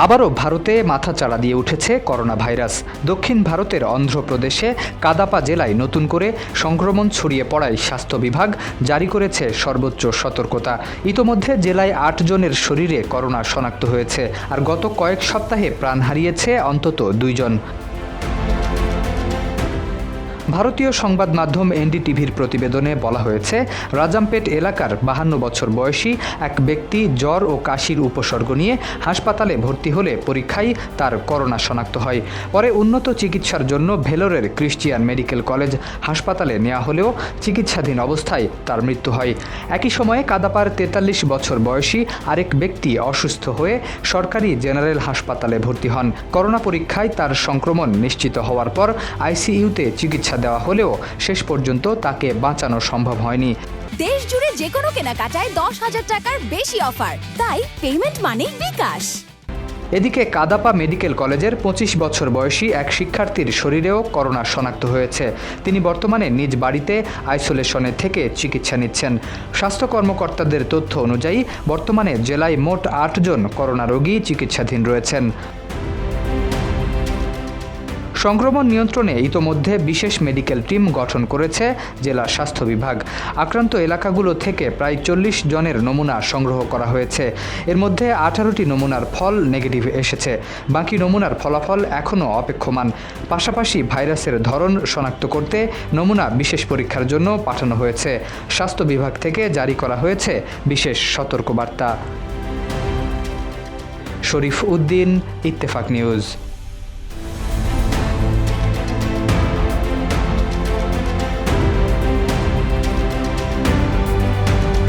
আবারও ভারতে মাথাচাড়া দিয়ে উঠেছে করোনা ভাইরাস। দক্ষিণ ভারতের অন্ধ্রপ্রদেশে কাদাপা জেলায় নতুন করে সংক্রমণ ছড়িয়ে পড়ায় স্বাস্থ্য বিভাগ জারি করেছে সর্বোচ্চ সতর্কতা। ইতোমধ্যে জেলায় ৮ জনের শরীরে করোনা শনাক্ত হয়েছে, আর গত কয়েক সপ্তাহে প্রাণ হারিয়েছে অন্তত 2 জন। ভারতীয় সংবাদ মাধ্যম এনডিটিভির প্রতিবেদনে বলা হয়েছে, রাজামপেট এলাকার 52 বছর বয়সী এক ব্যক্তি জ্বর ও কাশির উপসর্গ নিয়ে হাসপাতালে ভর্তি হলে পরীক্ষায় তার করোনা শনাক্ত হয়। পরে উন্নত চিকিৎসার জন্য ভেলোরের ক্রিশ্চিয়ান মেডিকেল কলেজ হাসপাতালে নেওয়া হলেও চিকিৎসাধীন অবস্থায় তার মৃত্যু হয়। একই সময়ে কাদাপার 43 বছর বয়সী আরেক ব্যক্তি অসুস্থ হয়ে সরকারি জেনারেল হাসপাতালে ভর্তি হন। করোনা পরীক্ষায় তার সংক্রমণ নিশ্চিত হওয়ার পর আইসিইউতে চিকিৎসা দেওয়া হলেও শেষ পর্যন্ত তাকে বাঁচানো সম্ভব হয়নি। দেশ জুড়ে যে কোনো কেনাকাটায় 10,000 টাকার বেশি অফার, তাই পেমেন্ট মানেই বিকাশ। এদিকে কাদাপা মেডিকেল কলেজের 25 বছর বয়সী এক শিক্ষার্থীর শরীরেও করোনা শনাক্ত হয়েছে। তিনি বর্তমানে নিজ বাড়িতে আইসোলেশনে থেকে চিকিৎসা নিচ্ছেন। স্বাস্থ্য কর্মকর্তাদের তথ্য অনুযায়ী বর্তমানে জেলায় মোট 8 জন করোনা রোগী চিকিৎসাধীন রয়েছেন। সংক্রমণ নিয়ন্ত্রণে ইতোমধ্যে বিশেষ মেডিকেল টিম গঠন করেছে জেলা স্বাস্থ্য বিভাগ। আক্রান্ত এলাকাগুলো থেকে প্রায় 40 জনের নমুনা সংগ্রহ করা হয়েছে। এর মধ্যে 18টি নমুনার ফল নেগেটিভ এসেছে। বাকি নমুনার ফলাফল এখনও অপেক্ষমান। পাশাপাশি ভাইরাসের ধরন শনাক্ত করতে নমুনা বিশেষ পরীক্ষার জন্য পাঠানো হয়েছে। স্বাস্থ্য বিভাগ থেকে জারি করা হয়েছে বিশেষ সতর্কবার্তা। শরীফ উদ্দিন, ইত্তেফাক নিউজ।